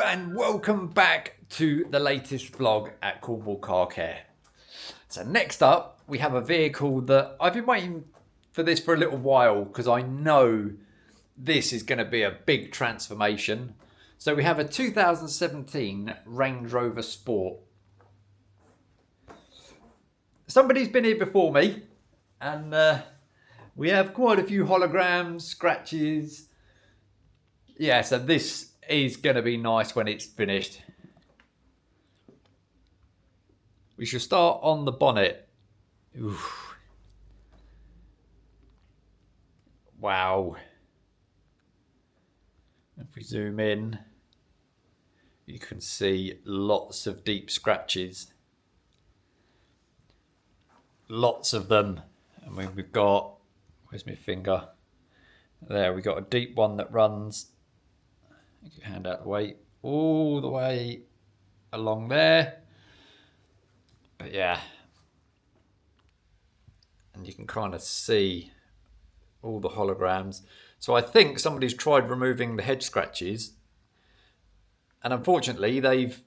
and welcome back to the latest vlog at Cornwall Car Care. So next up, we have a vehicle that I've been waiting for this for a little while because I know this is going to be a big transformation. So we have a 2017 Range Rover Sport. Somebody's been here before me, and we have quite a few holograms, scratches. Yeah, so this is going to be nice when it's finished. We should start on the bonnet. Oof. Wow. If we zoom in, you can see lots of deep scratches. Lots of them. I mean, we've got, where's my finger? There, we got a deep one that runs, get your hand out of the way, all the way along there. But yeah, and you can kind of see all the holograms. So I think somebody's tried removing the head scratches, and unfortunately they've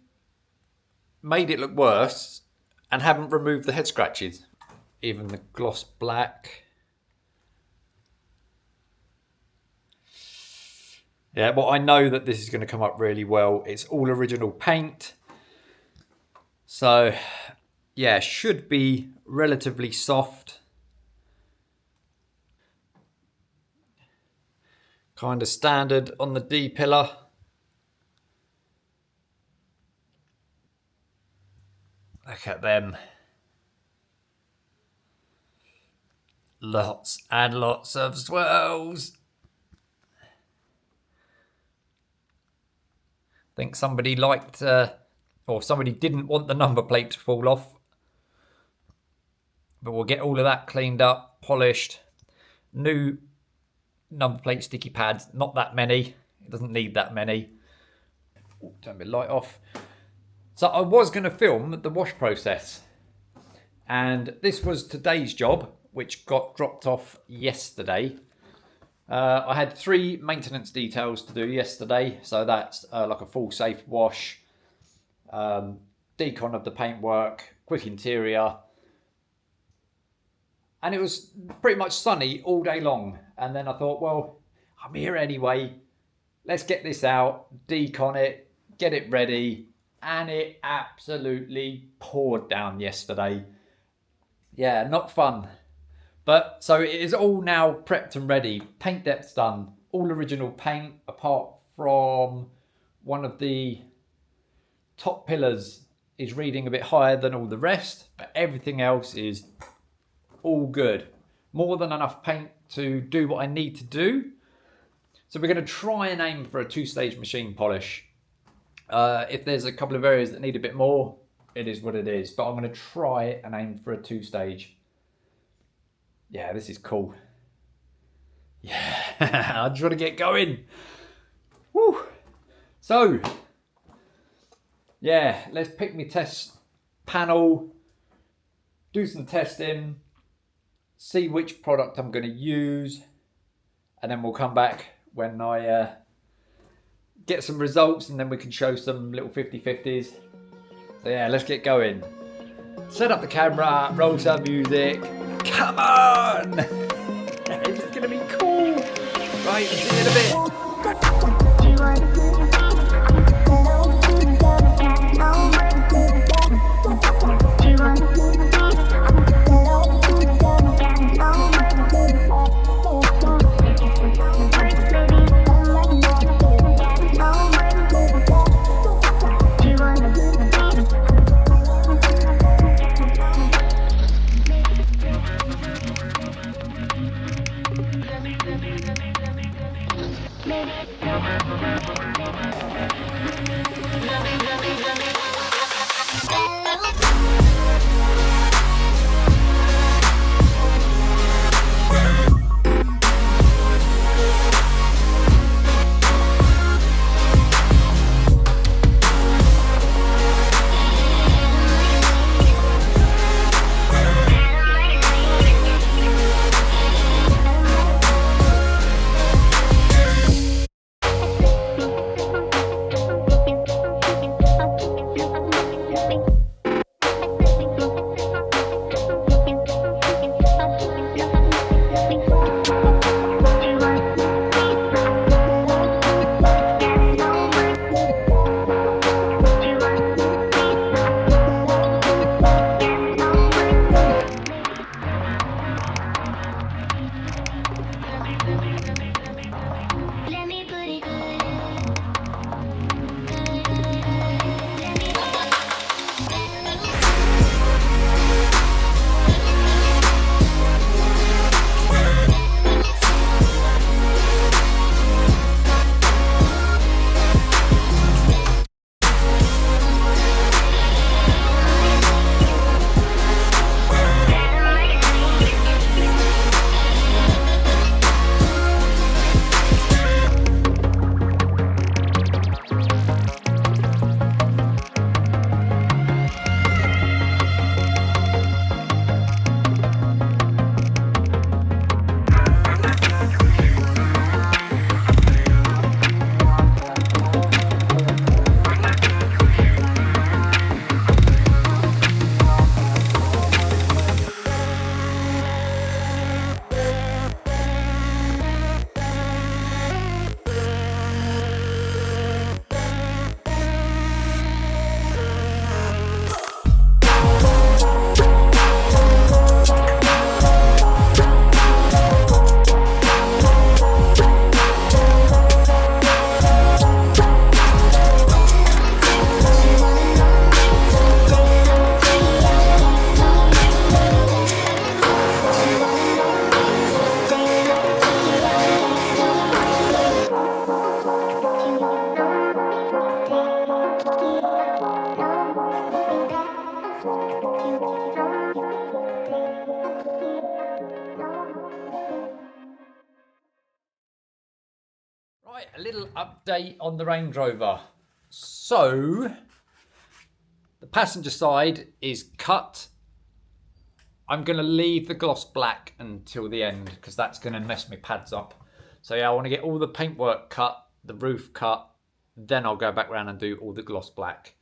made it look worse and haven't removed the head scratches. Even the gloss black. Yeah, well, I know that this is going to come up really well. It's all original paint. So, yeah, should be relatively soft. Kind of standard on the D pillar. Look at them. Lots and lots of swirls. I think somebody liked, or somebody didn't want the number plate to fall off. But we'll get all of that cleaned up, polished. New number plate sticky pads, not that many. It doesn't need that many. Ooh, turn my light off. So I was going to film the wash process. And this was today's job, which got dropped off yesterday. I had 3 maintenance details to do yesterday. So that's like a full safe wash, decon of the paintwork, quick interior. And it was pretty much sunny all day long. And then I thought, well, I'm here anyway. Let's get this out, decon it, get it ready. And it absolutely poured down yesterday. Yeah, not fun. But so it is all now prepped and ready. Paint depth's done. All original paint, apart from one of the top pillars is reading a bit higher than all the rest. But everything else is all good. More than enough paint to do what I need to do. So we're going to try and aim for a 2-stage machine polish. If there's a couple of areas that need a bit more, it is what it is. But I'm going to try and aim for a 2-stage. Yeah, this is cool. Yeah, I just want to get going. Woo. So, yeah, let's pick my test panel, do some testing, see which product I'm going to use, and then we'll come back when I get some results, and then we can show some little 50-50s. So yeah, let's get going. Set up the camera, roll some music. Come on! It's gonna be cool! Right, see you in a bit. a little update on the Range Rover. So, the passenger side is cut. I'm going to leave the gloss black until the end because that's going to mess my pads up. So yeah, I want to get all the paintwork cut, the roof cut, then I'll go back around and do all the gloss black.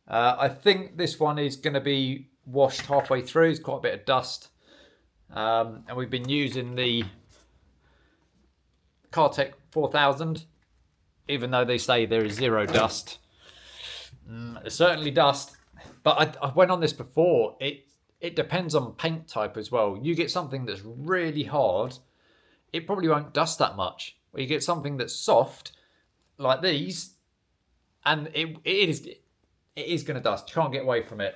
I think this one is going to be washed halfway through. It's quite a bit of dust. And we've been using the Cartec 4000, even though they say there is zero dust. There's certainly dust, but I went on this before. It depends on paint type as well. You get something that's really hard, it probably won't dust that much. Or you get something that's soft, like these, and it is going to dust. You can't get away from it.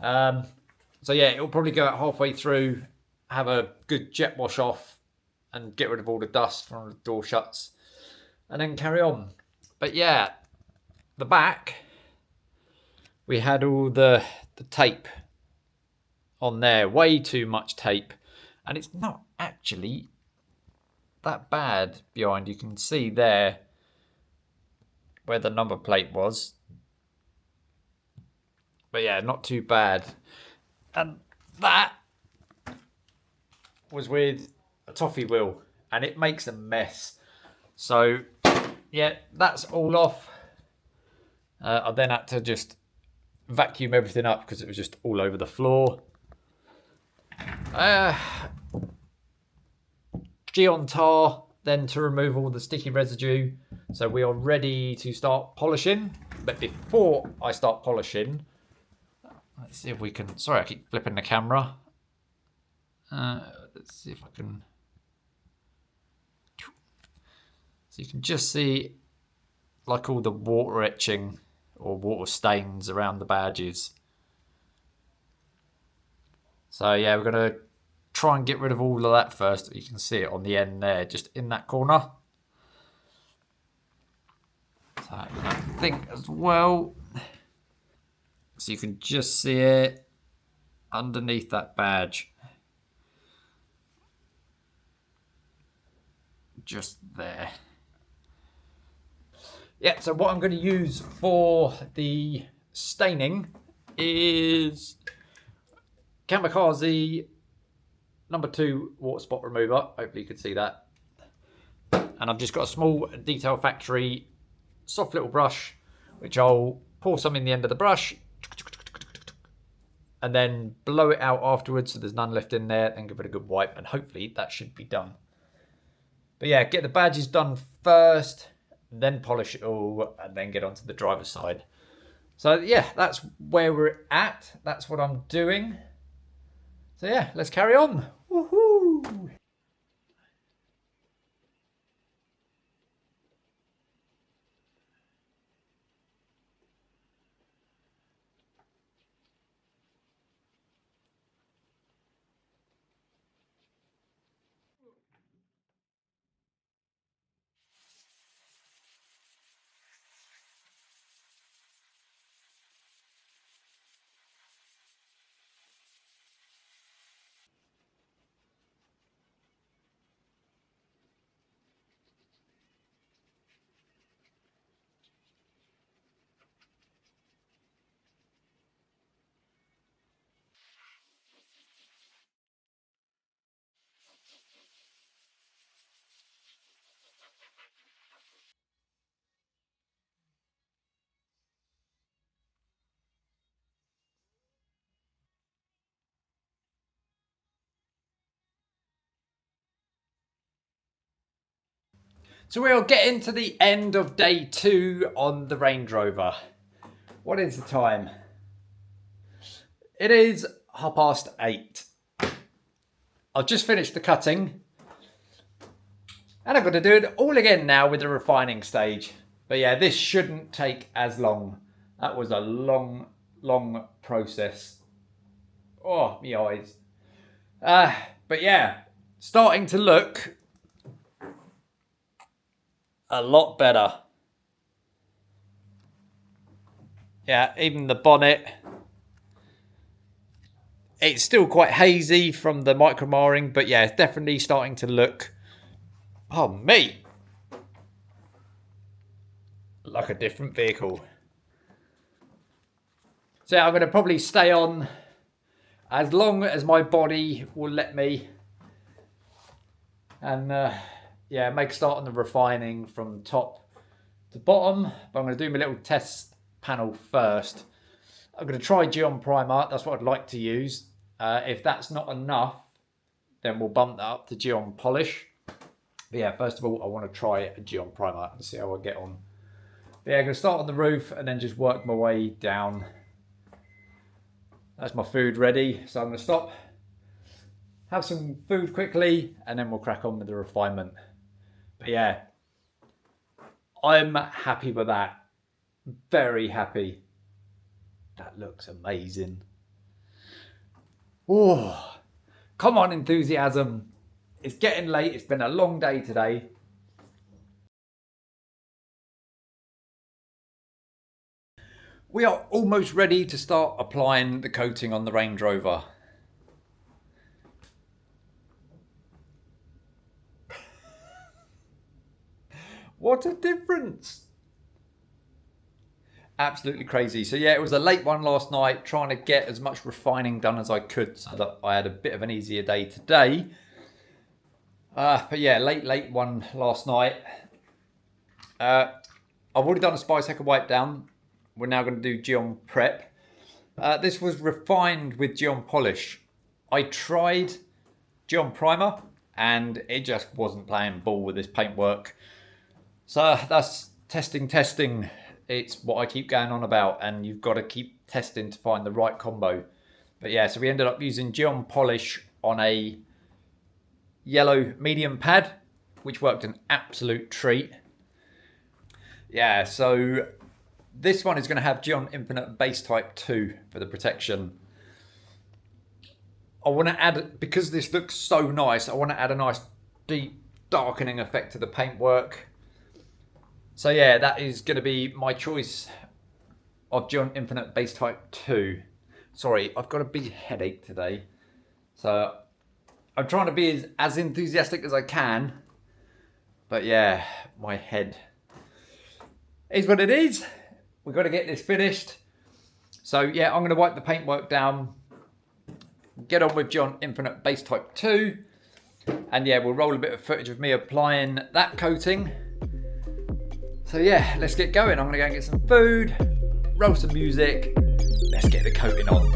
So yeah, it'll probably go out halfway through, have a good jet wash off, and get rid of all the dust from the door shuts, and then carry on. But yeah, the back, we had all the tape on there, way too much tape, and it's not actually that bad behind. You can see there where the number plate was, but yeah, not too bad. And that was with a toffee wheel, and it makes a mess. So yeah, that's all off. I then had to just vacuum everything up because it was just all over the floor. Gyeon tar then to remove all the sticky residue. So we are ready to start polishing. But before I start polishing, let's see if we can... Sorry, I keep flipping the camera. Let's see if I can... So you can just see like all the water etching or water stains around the badges. So yeah, we're going to try and get rid of all of that first. You can see it on the end there, just in that corner. So I think as well, so you can just see it underneath that badge. Just there. Yeah, so what I'm going to use for the staining is Kamikaze number 2 water spot remover. Hopefully you can see that. And I've just got a small Detail Factory soft little brush, which I'll pour some in the end of the brush and then blow it out afterwards so there's none left in there, and give it a good wipe, and hopefully that should be done. But yeah, get the badges done first, then polish it all, and then get onto the driver's side. So yeah, that's where we're at. That's what I'm doing. So yeah, let's carry on. Woohoo! So we're getting to the end of day 2 on the Range Rover. What is the time? It is 8:30. I've just finished the cutting, and I've got to do it all again now with the refining stage. But yeah, this shouldn't take as long. That was a long, long process. Oh, my eyes. But yeah, starting to look a lot better. Yeah, even the bonnet. It's still quite hazy from the micromarring, but yeah, it's definitely starting to look... Oh, mate! like a different vehicle. So yeah, I'm going to probably stay on as long as my body will let me. And yeah, make a start on the refining from top to bottom. But I'm going to do my little test panel first. I'm going to try Gyeon primer. That's what I'd like to use. If that's not enough, then we'll bump that up to Gyeon polish. But yeah, first of all, I want to try a Gyeon primer and see how I get on. But yeah, I'm going to start on the roof and then just work my way down. That's my food ready. So I'm going to stop, have some food quickly, and then we'll crack on with the refinement. But yeah, I'm happy with that. Very happy. That looks amazing. Oh, come on, enthusiasm. It's getting late. It's been a long day today. We are almost ready to start applying the coating on the Range Rover. What a difference. Absolutely crazy. So yeah, it was a late one last night, trying to get as much refining done as I could so that I had a bit of an easier day today. But yeah, late one last night. I've already done a Spice Hacker wipe down. We're now going to do Gyeon prep. This was refined with Gyeon polish. I tried Gyeon primer and it just wasn't playing ball with this paintwork. So that's testing. It's what I keep going on about, and you've got to keep testing to find the right combo. But yeah, so we ended up using Gyeon polish on a yellow medium pad, which worked an absolute treat. Yeah, so this one is going to have Gyeon Infinite Base Type 2 for the protection. I want to add, because this looks so nice, I want to add a nice deep darkening effect to the paintwork. So yeah, that is going to be my choice of Gyeon Infinite Base Type 2. Sorry, I've got a big headache today. So I'm trying to be as enthusiastic as I can. But yeah, my head is what it is. We've got to get this finished. So yeah, I'm going to wipe the paintwork down. Get on with Gyeon Infinite Base Type 2. And yeah, we'll roll a bit of footage of me applying that coating. So yeah, let's get going. I'm going to go and get some food, roll some music. Let's get the coating on.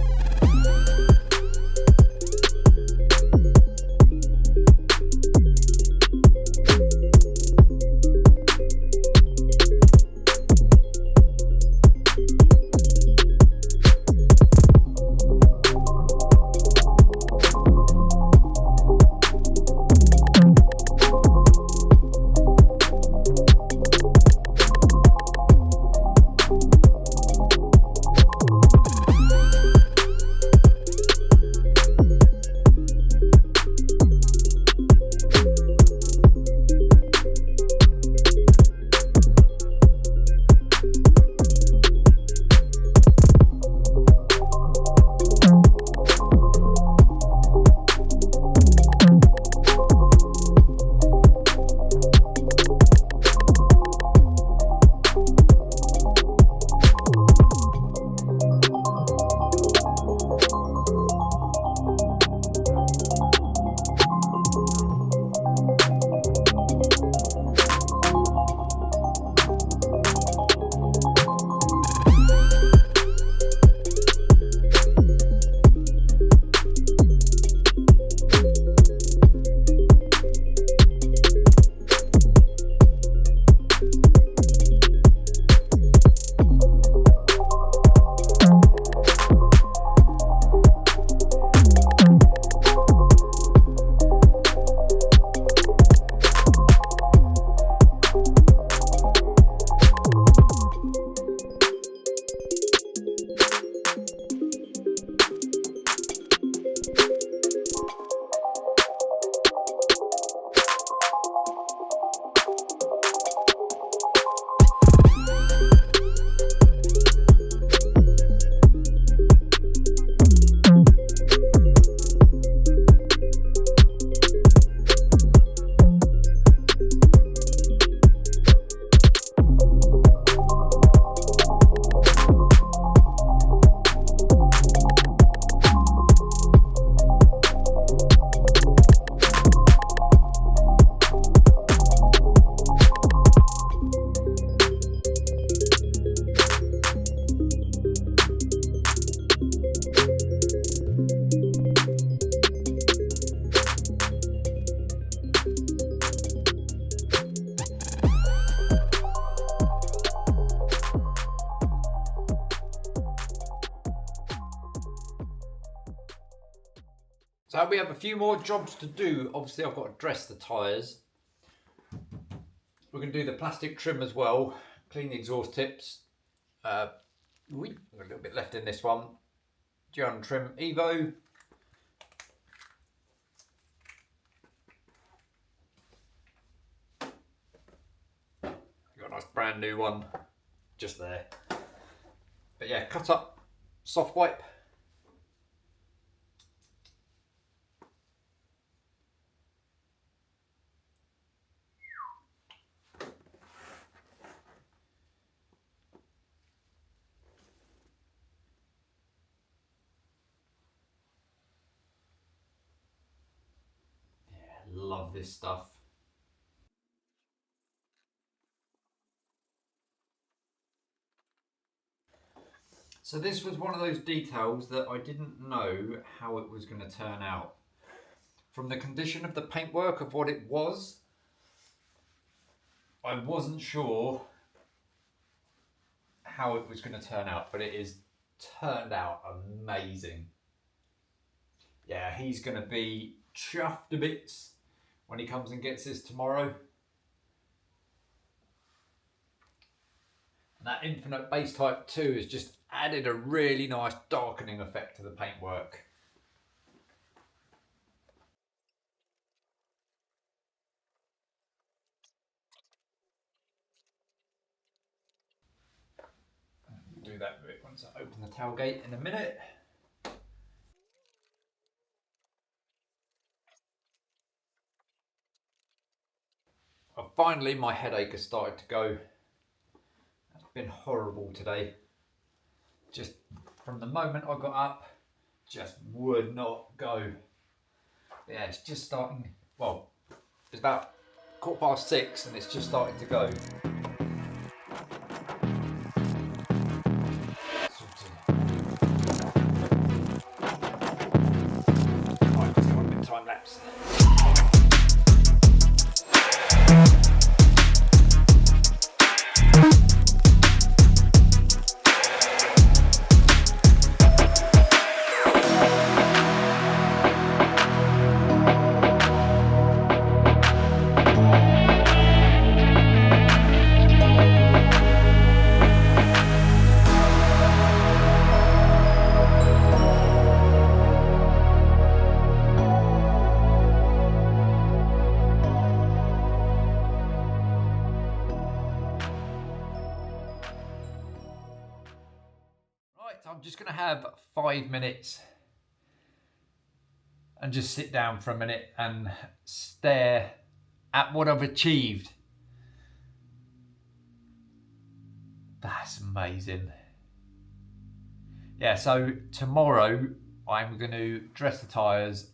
So we have a few more jobs to do. Obviously I've got to dress the tyres. We're going to do the plastic trim as well, clean the exhaust tips. A little bit left in this one. Gyeon Trim Evo. Got a nice brand new one just there. But yeah, cut up soft wipe. Love this stuff. So this was one of those details that I didn't know how it was going to turn out. From the condition of the paintwork of what it was, I wasn't sure how it was going to turn out, but it is turned out amazing. Yeah, he's going to be chuffed to bits when he comes and gets this tomorrow. And that Infinite Base Type 2 has just added a really nice darkening effect to the paintwork. We'll do that bit once I open the tailgate in a minute. Finally, my headache has started to go. It's been horrible today. Just from the moment I got up, just would not go. Yeah, it's just starting, well, it's about 6:15 and it's just starting to go. Right, let's go on a bit time lapse. I'm just going to have 5 minutes and just sit down for a minute and stare at what I've achieved. That's amazing. Yeah, so tomorrow I'm going to dress the tyres,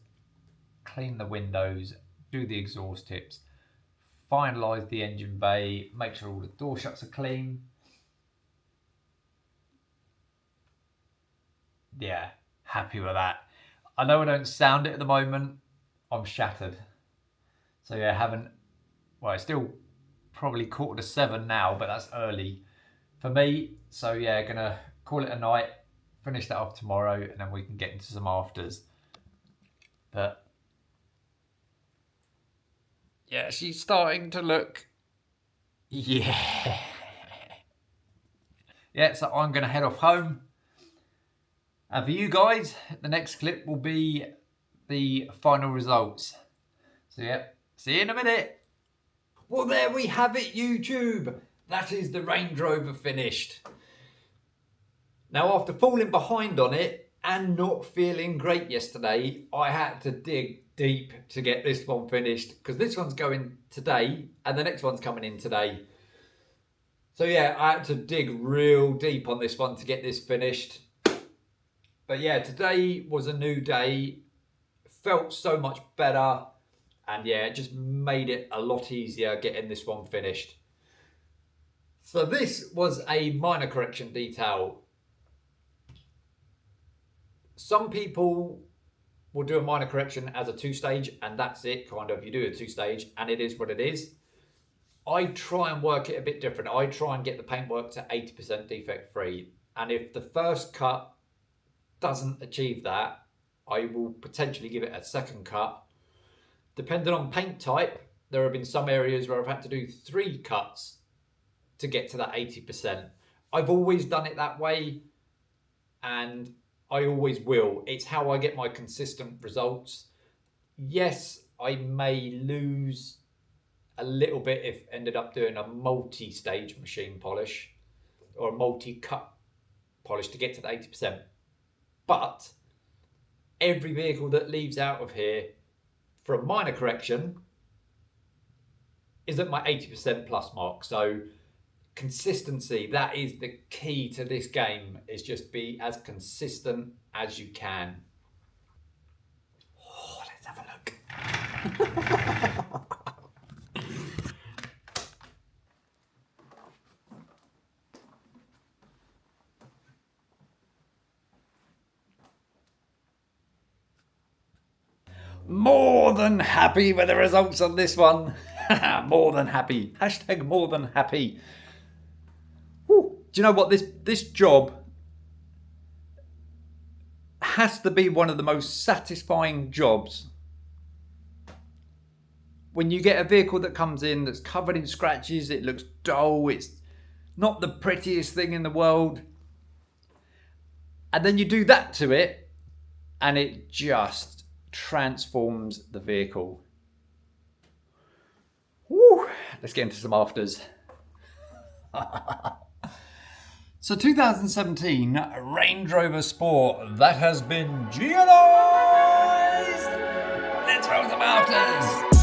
clean the windows, do the exhaust tips, finalise the engine bay, make sure all the door shuts are clean. Yeah, happy with that. I know I don't sound it at the moment. I'm shattered. So yeah, it's still probably 6:45 now, but that's early for me. So yeah, gonna call it a night, finish that off tomorrow, and then we can get into some afters. But yeah, she's starting to look, yeah. Yeah, so I'm gonna head off home. And for you guys, the next clip will be the final results. So yeah, see you in a minute. Well, there we have it, YouTube. That is the Range Rover finished. Now, after falling behind on it and not feeling great yesterday, I had to dig deep to get this one finished, because this one's going today and the next one's coming in today. So yeah, I had to dig real deep on this one to get this finished. But yeah, today was a new day, felt so much better, and yeah, it just made it a lot easier getting this one finished. So this was a minor correction detail. Some people will do a minor correction as a 2-stage, and that's it, kind of. You do a 2-stage and it is what it is. I try and work it a bit different. I try and get the paintwork to 80% defect free. And if the first cut doesn't achieve that, I will potentially give it a second cut. Depending on paint type, there have been some areas where I've had to do 3 cuts to get to that 80%. I've always done it that way, and I always will. It's how I get my consistent results. Yes, I may lose a little bit if ended up doing a multi-stage machine polish or a multi-cut polish to get to the 80%. But every vehicle that leaves out of here for a minor correction is at my 80% plus mark. So consistency, that is the key to this game, is just be as consistent as you can. Oh, let's have a look. More than happy with the results on this one. More than happy. Hashtag more than happy. Woo. Do you know what? This job has to be one of the most satisfying jobs. When you get a vehicle that comes in that's covered in scratches, it looks dull, it's not the prettiest thing in the world. And then you do that to it, and it just transforms the vehicle. Woo. Let's get into some afters. So 2017 Range Rover Sport, that has been geonised. Let's roll some afters.